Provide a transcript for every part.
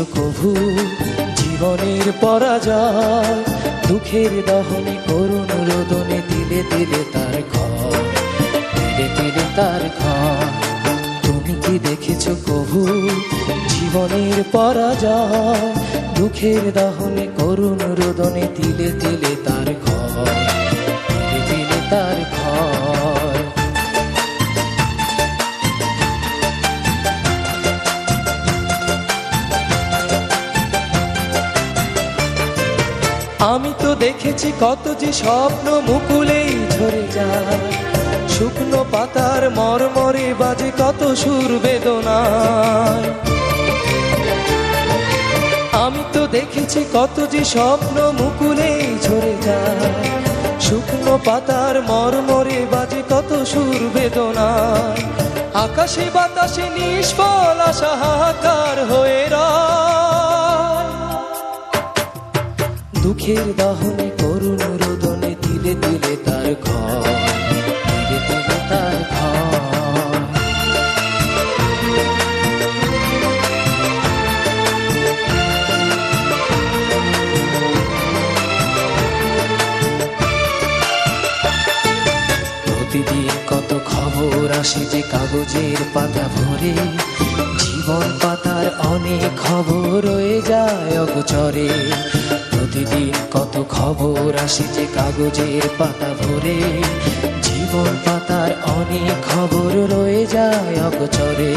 দেখেছো কভু জীবনের পরাজয়? দুঃখের দহনে করুণ রোদনে দিলে দিলে তার ঘর, দিলে দিলে তার ঘর। তুমি কি দেখেছো কভু জীবনের পরাজয়? দুঃখের দহনে করুণ রোদনে দিলে দিলে তার ঘর, দিলে দিলে তার ঘর। আমি তো দেখেছি কত যে স্বপ্ন মুকুলেই ঝরে যায়, শুকনো পাতার মরমরে বাজে কত সুর বেদনায়। আমি তো দেখেছি কত যে স্বপ্ন মুকুলেই ঝরে যায়, শুকনো পাতার মরমরে বাজে কত সুর বেদনায়। আকাশে বাতাসে নিষ্ফল আশা হাহাকার হয়ে রয়। দুঃখের দহনে করুণ রোদনে দিলে দিলে তার ঘর, দিলে দিলে তার ঘর। প্রতিদিন কত খবর আসে যে কাগজের পাতা ভরে, জীবন পাতার অনেক খবর রয়ে যায় অগোচরে। প্রতিদিন কত খবর আসে যে কাগজের পাতা ভরে, জীবন পাতার অনেক খবর রয়ে যায় অগোচরে।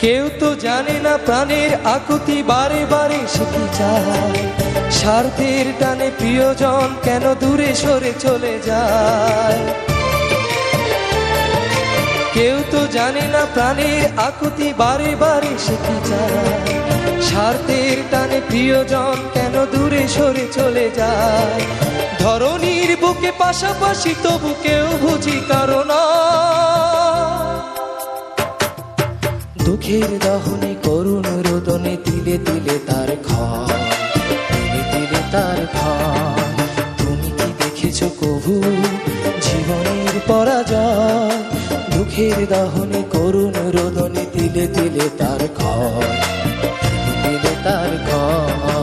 কেউ তো জানে না প্রাণের আকুতি বারে বারে সে কি চায়, স্বার্থের টানে প্রিয়জন কেন দূরে সরে চলে যায়। কেউ তো জানে না প্রাণের আকুতি বারে বারে সে কি চায়, স্বার্থের টানে প্রিয়জন কেন দূরে সরে চলে যায়। ধরনীর বুকে পাশাপাশি তবু কেউ বুঝি কারণ দুঃখের দহনে করুণ রোদনে দিলে দিলে তার ঘর, দিলে দিলে তার ঘর। তুমি কি দেখেছো কভু জীবনের পরাজয়? দুঃখের দহনে করুণ রোদনে দিলে দিলে তার ঘর, দিলে দিলে তার ঘর।